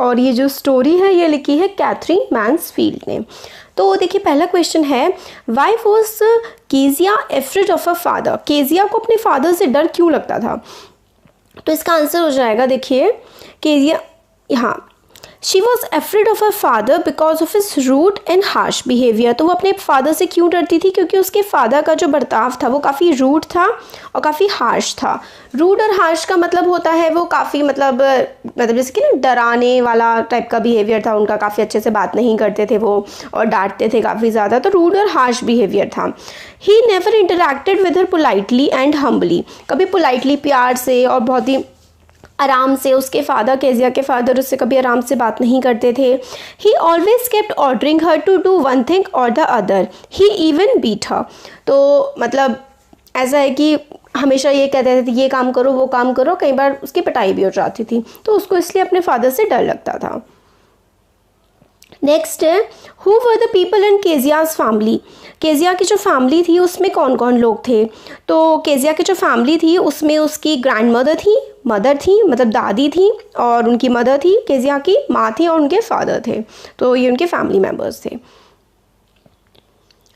और ये जो स्टोरी है ये लिखी है कैथरीन मैन्सफील्ड ने। तो देखिए पहला क्वेश्चन है, why was Kezia afraid of a father? Kezia को अपने फादर से डर क्यों लगता था? तो इसका आंसर हो जाएगा, देखिए केजिया, यहाँ she was afraid of her father because of his rude and harsh behaviour. तो वो अपने फादर से क्यों डरती थी? क्योंकि उसके फादर का जो बर्ताव था वो काफ़ी रूड था और काफ़ी हार्श था। रूड और हार्श का मतलब होता है वो काफ़ी मतलब जैसे कि ना डराने वाला टाइप का बिहेवियर था उनका, काफ़ी अच्छे से बात नहीं करते थे वो और डांटते थे काफ़ी ज़्यादा, तो रूड और हार्श बिहेवियर था। He never interacted with her politely and humbly. कभी पोलाइटली प्यार से और बहुत ही आराम से उसके फादर, केजिया के फादर उससे कभी आराम से बात नहीं करते थे। He always kept ordering her to do one thing और the other, he even beat her. तो मतलब ऐसा है कि हमेशा ये कहते थे ये काम करो वो काम करो, कई बार उसकी पिटाई भी हो जाती थी, तो उसको इसलिए अपने फादर से डर लगता था। नेक्स्ट है, who were the people in Keziah's family? Kezia की जो फैमिली थी उसमें कौन कौन लोग थे? तो केजिया की जो फैमिली थी उसमें उसकी ग्रैंड मदर थी मतलब दादी थी, और उनकी मदर थी, केजिया की माँ थी, और उनके फादर थे। तो ये उनके फैमिली मेम्बर्स थे।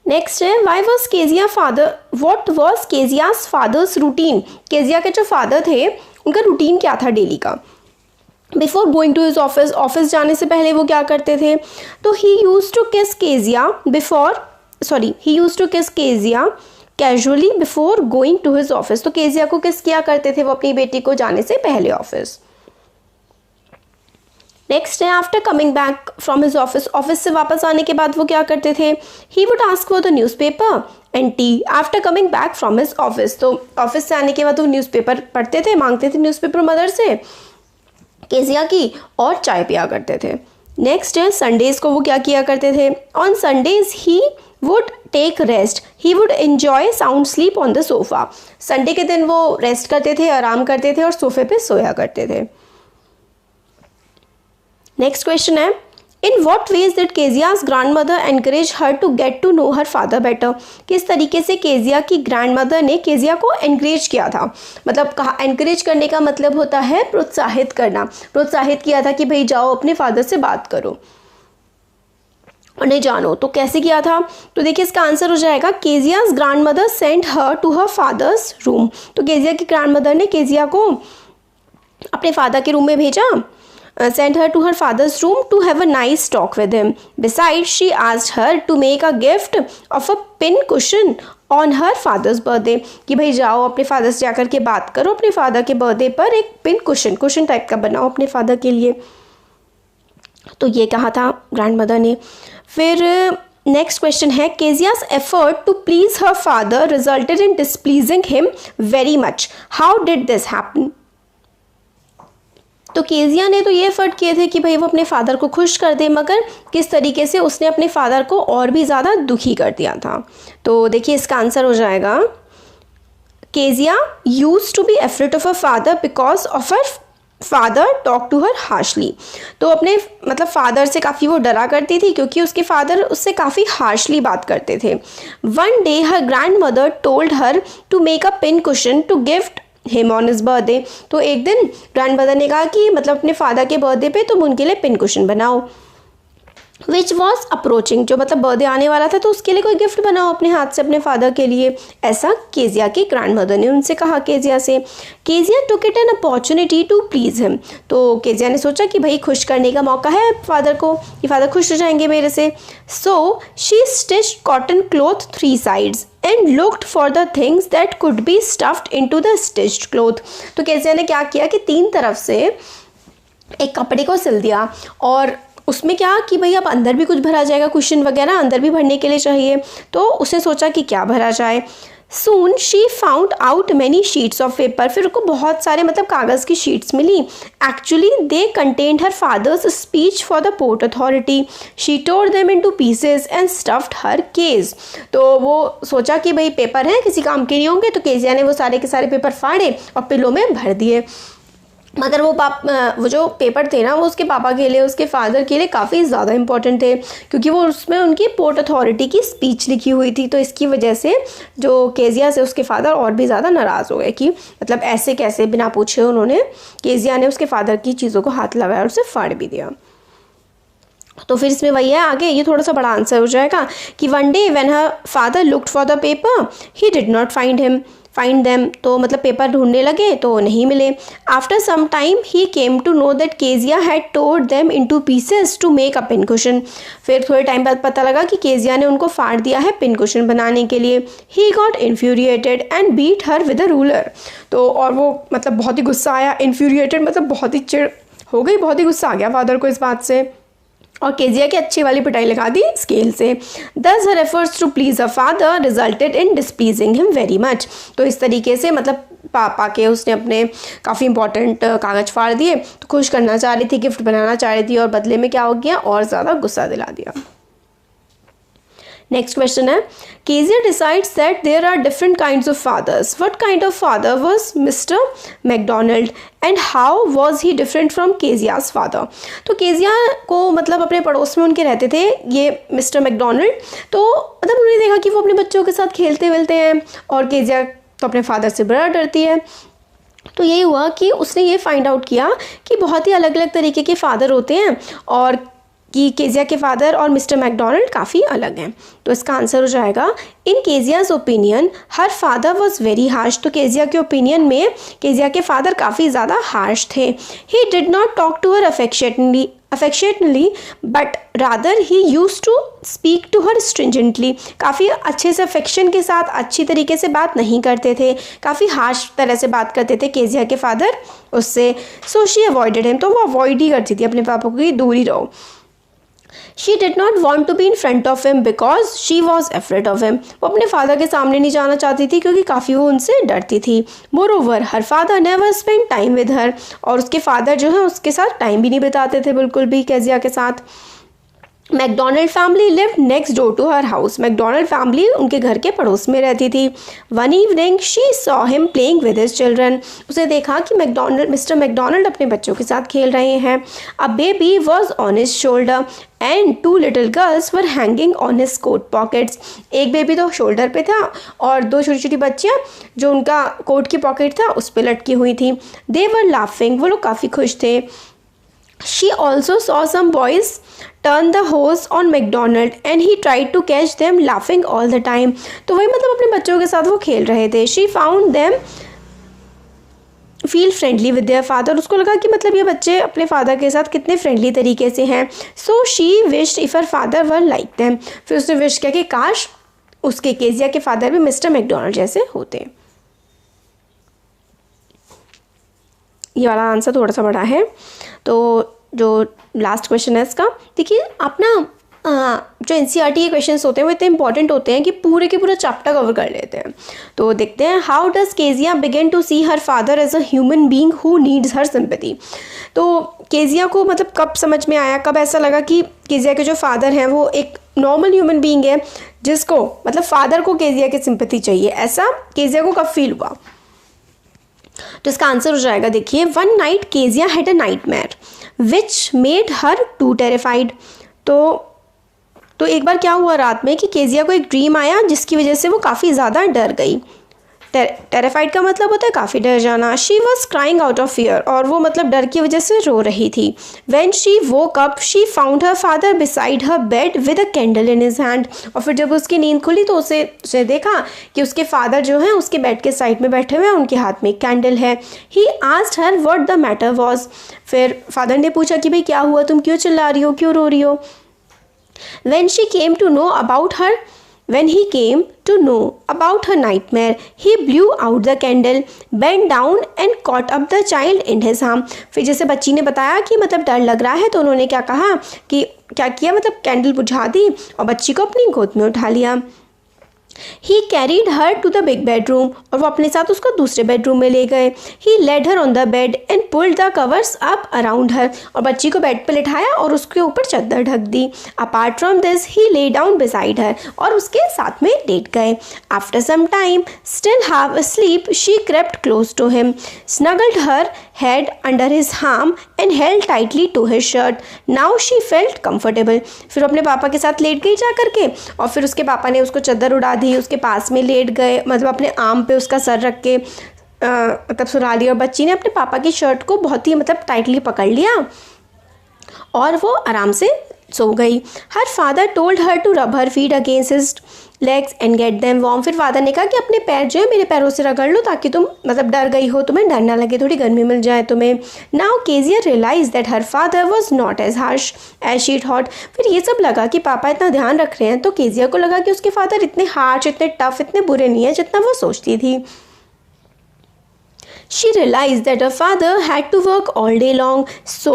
नेक्स्ट है, why was Kezia father, what was Kezia's father's routine? Kezia के जो फादर थे उनका रूटीन क्या था डेली का? Before going to his office जाने से पहले वो क्या करते थे? तो he use to kiss Kezia casually before going to his office. तो केजिया को किस किया करते थे वो अपनी बेटी को जाने से पहले ऑफिस। नेक्स्ट है, after coming back from his office से वापस आने के बाद वो क्या करते थे? He would ask for the newspaper and T after coming back from his office. तो ऑफिस से आने के बाद वो न्यूज़पेपर पढ़ते थे, मांगते थे न्यूज़पेपर मदर से, केजिया की, और चाय पिया करते थे। नेक्स्ट है, संडेज को वो क्या किया करते थे? On Sundays he would take rest, he would enjoy sound sleep on the sofa. Sunday के दिन वो रेस्ट करते थे, आराम करते थे और सोफे पे सोया करते थे। नेक्स्ट क्वेश्चन है, in what ways did Kezia's grand mother encourage her to get to know her father better? किस तरीके से केजिया की ग्रैंड मदर ने केजिया को एनकरेज किया था? मतलब कहा, एनकरेज करने का मतलब होता है प्रोत्साहित करना, प्रोत्साहित किया था कि भाई जाओ अपने फादर से बात करो, उन्हें जानो। तो कैसे किया था? तो देखिए इसका आंसर हो जाएगा, Kezia's grand mother sent her to her father's room. तो केजिया की ग्रैंड मदर ने केजिया को अपने फादर के रूम में भेजा, sent her to her father's room to have a nice talk with him. Besides, she asked her to make a gift of a pin cushion on her father's birthday. कि भाई जाओ अपने father से जाकर के बात करो, अपने फादर के बर्थडे पर एक पिन कुशन टाइप का बनाओ अपने फादर के लिए। तो ये कहा था ग्रैंड मदर ने। फिर नेक्स्ट क्वेश्चन है, Kezia's effort to please her father resulted in displeasing him very much, how did this happen? तो केजिया ने तो ये एफर्ट किए थे कि भाई वो अपने फादर को खुश कर दे, मगर किस तरीके से उसने अपने फादर को और भी ज़्यादा दुखी कर दिया था। तो देखिए इसका आंसर हो जाएगा, Kezia used to be afraid of her father because of her father talk to her harshly. तो अपने मतलब फादर से काफ़ी वो डरा करती थी क्योंकि उसके फादर उससे काफ़ी हार्शली बात करते थे। One day her grand mother told her to make a pin cushion to gift him on his birthday. तो एक दिन ग्रैंड मदर ने कहा कि मतलब अपने फादर के बर्थडे पे तुम उनके लिए पिन कुशन बनाओ, विच वॉज अप्रोचिंग, जो मतलब बर्थडे आने वाला था तो उसके लिए कोई गिफ्ट बनाओ अपने हाथ से अपने फादर के लिए, ऐसा केजिया की ग्रैंड मदर ने उनसे कहा केजिया से। Kezia took it an opportunity to please him. तो केजिया ने सोचा कि भाई खुश करने का मौका है फादर को, कि फादर खुश हो जाएंगे मेरे से। So she stitched cotton cloth 3 sides and looked for the things that could be stuffed into the stitched cloth। तो केजिया ने क्या किया कि 3 तरफ से एक कपड़े को सिल दिया, और उसमें क्या कि भाई अब अंदर भी कुछ भरा जाएगा, कुशन वगैरह अंदर भी भरने के लिए चाहिए, तो उसने सोचा कि क्या भरा जाए। Soon she found out many sheets of paper। फिर उसको बहुत सारे मतलब कागज़ की शीट्स मिली। Actually they contained her father's speech for the Port Authority। She tore them into pieces and stuffed her case। तो वो सोचा कि भाई पेपर हैं किसी काम के नहीं होंगे, तो केजिया ने वो सारे के सारे पेपर फाड़े और पिलो में भर दिए। मगर वो जो पेपर थे ना वो उसके पापा के लिए, उसके फादर के लिए काफ़ी ज़्यादा इम्पोर्टेंट थे, क्योंकि वो उसमें उनकी पोर्ट अथॉरिटी की स्पीच लिखी हुई थी। तो इसकी वजह से जो केजिया से उसके फादर और भी ज़्यादा नाराज़ हो गए कि मतलब ऐसे कैसे, बिना पूछे उन्होंने, केजिया ने उसके फादर की चीज़ों को हाथ लगाया और उसे फाड़ भी दिया। तो फिर इसमें वही है आगे, ये थोड़ा सा बड़ा आंसर हो जाएगा कि one day when her father looked for the paper he did not find them. तो मतलब पेपर ढूंढने लगे तो नहीं मिले। After some time he came to know that Kezia had torn them into pieces to make a pin cushion. फिर थोड़े time बाद पता लगा कि केजिया ने उनको फाड़ दिया है पिन कुशन बनाने के लिए। He got infuriated and beat her with a ruler. तो और वो मतलब बहुत ही गुस्सा आया, इन्फ्यूरिएटेड मतलब बहुत ही चिढ़ हो गई, बहुत ही गुस्सा आ गया फादर को इस बात से, और केजिया की अच्छी वाली पिटाई लगा दी स्केल से। Thus her efforts to please a father resulted in displeasing him very much. तो इस तरीके से मतलब पापा के उसने अपने काफ़ी इंपॉर्टेंट कागज़ फाड़ दिए, तो खुश करना चाह रही थी, गिफ्ट बनाना चाह रही थी, और बदले में क्या हो गया, और ज़्यादा गुस्सा दिला दिया। नेक्स्ट क्वेश्चन है, Kezia decides that there are different kinds of fathers. What kind of father was Mr McDonald and how was he different from Kezia's father. तो केजिया को मतलब अपने पड़ोस में उनके रहते थे ये मिस्टर मैकडोनल्ड। तो मतलब उन्होंने देखा कि वो अपने बच्चों के साथ खेलते वेलते हैं, और केजिया तो अपने फादर से बड़ा डरती है। तो यही हुआ कि उसने ये फाइंड आउट किया कि बहुत ही अलग अलग तरीके के फादर होते हैं, और कि केजिया के फादर और मिस्टर मैकडोनल्ड काफ़ी अलग हैं। तो इसका आंसर हो जाएगा, in Kezia's opinion her father was very harsh. तो केजिया के ओपिनियन में केजिया के फादर काफ़ी ज़्यादा हार्श थे। He did not talk to her affectionately but rather he use to speak to her stringently. काफ़ी अच्छे से अफेक्शन के साथ अच्छी तरीके से बात नहीं करते थे, काफ़ी हार्श तरह से बात करते थे केजिया के फादर उससे। So she avoided him. तो वो अवॉइड ही करती थी अपने पापा को कि दूर ही रहो। She did not want to be in front of him because she was afraid of him. वो अपने फादर के सामने नहीं जाना चाहती थी क्योंकि काफ़ी वो उनसे डरती थी। Moreover, her father never spent time with her. और उसके फादर जो है उसके साथ टाइम भी नहीं बिताते थे बिल्कुल भी केजिया के साथ। McDonald family lived next door to her house. McDonald family उनके घर के पड़ोस में रहती थी। One evening she saw him playing with his children. उसे देखा कि मिस्टर मैकडोनल्ड अपने बच्चों के साथ खेल रहे हैं। A baby was on his shoulder and two little girls were hanging on his coat pockets. एक बेबी तो शोल्डर पे था और दो छोटी छोटी बच्चियाँ जो उनका कोट की पॉकेट था उस पर लटकी हुई थी। दे वर लाफिंग। वो लोग काफ़ी खुश थे। She also saw some boys turn the hose on McDonald and he tried to catch them laughing all the time. तो वही मतलब अपने बच्चों के साथ वो खेल रहे थे। She found them feel friendly with their father. उसको लगा कि मतलब ये बच्चे अपने फादर के साथ कितने फ्रेंडली तरीके से हैं। So she wished if her father were like them. फिर उसने विश किया कि काश उसके केजिया के फादर भी मिस्टर मैकडोनल्ड जैसे होते। ये वाला आंसर थोड़ा सा बड़ा है। तो जो लास्ट क्वेश्चन है इसका, देखिए आप ना जो NCERT के क्वेश्चंस होते हैं वो इतने इंपॉर्टेंट होते हैं कि पूरे के पूरा चैप्टर कवर कर लेते हैं। तो देखते हैं, how does Kezia begin to see her father as a human being who needs her sympathy. तो केजिया को मतलब कब समझ में आया, कब ऐसा लगा कि केजिया के जो फादर हैं वो एक नॉर्मल ह्यूमन बीइंग है जिसको मतलब फादर को केजिया की सिंपैथी चाहिए, ऐसा केजिया को कब फील हुआ। तो इसका आंसर हो जाएगा, देखिए, one night Kezia had a nightmare which made her to terrified. तो एक बार क्या हुआ रात में कि केजिया को एक ड्रीम आया जिसकी वजह से वो काफ़ी ज़्यादा डर गई। टेरिफाइड का मतलब होता है काफ़ी डर जाना। She was crying out of fear, और वो मतलब डर की वजह से रो रही थी। When she woke up she found her father beside her bed with a candle in his hand. और फिर जब उसकी नींद खुली तो उसे देखा कि उसके फादर जो हैं उसके बेड के साइड में बैठे हुए हैं, उनके हाथ में एक कैंडल है। He asked her what the matter was. फिर फादर ने पूछा कि भाई क्या हुआ, तुम क्यों चिल्ला रही हो, क्यों रो रही हो। When he came to know about her nightmare, he blew out the candle, bent down and caught up the child in his arm. फिर जैसे बच्ची ने बताया कि मतलब डर लग रहा है तो उन्होंने क्या कहा कि क्या किया, मतलब कैंडल बुझा दी और बच्ची को अपनी गोद में उठा लिया। He carried her to the big bedroom, और वो अपने साथ उसको दूसरे बेडरूम में ले गए। He laid her on the bed and pulled the covers up around her, और बच्ची को बेड पर लिटाया और उसके ऊपर चादर ढक दी। Apart from this, he lay down beside her, और उसके साथ में लेट गए। After some time, still half asleep, she crept close to him, snuggled her head under his arm and held tightly to his shirt. Now she felt comfortable. फिर अपने पापा के साथ लेट गई जा करके और फिर उसके पापा ने उसको चादर उड़ा दी, उसके पास में लेट गए, मतलब अपने आर्म पे उसका सर रख के मतलब सुला लिया। और बच्ची ने अपने पापा की शर्ट को बहुत ही मतलब टाइटली पकड़ लिया और वो आराम से सो गई। Her father told her to rub her feet against his legs and get them warm. फिर फादर ने कहा कि अपने पैर जो है मेरे पैरों से रगड़ लो ताकि तुम मतलब डर गई हो, तुम्हें डर ना लगे, थोड़ी गर्मी मिल जाए तुम्हें। Now Kezia realise that her father was not as harsh as she thought. फिर ये सब लगा कि पापा इतना ध्यान रख रहे हैं, तो केजिया को लगा कि उसके फादर इतने हार्श, इतने टफ, इतने बुरे नहीं हैं जितना वो सोचती थी। She realized that her father had to work all day long, so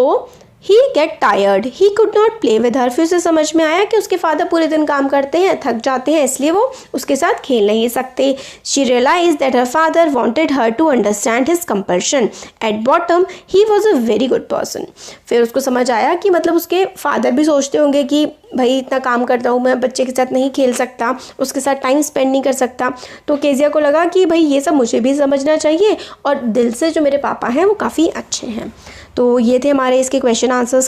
he get tired. He could not play with her. फिर उसे समझ में आया कि उसके फादर पूरे दिन काम करते हैं, थक जाते हैं, इसलिए वो उसके साथ खेल नहीं सकते। She realized that her father wanted her to understand his compulsion. At bottom, he was a very good person. फिर उसको समझ आया कि मतलब उसके फादर भी सोचते होंगे कि भाई इतना काम करता हूँ मैं, बच्चे के साथ नहीं खेल सकता, उसके साथ टाइम स्पेंड नहीं कर सकता। तो केजिया को लगा कि भाई ये सब मुझे भी समझना चाहिए और दिल से जो मेरे पापा हैं वो काफ़ी अच्छे हैं। तो ये थे हमारे इसके क्वेश्चन आंसर्स।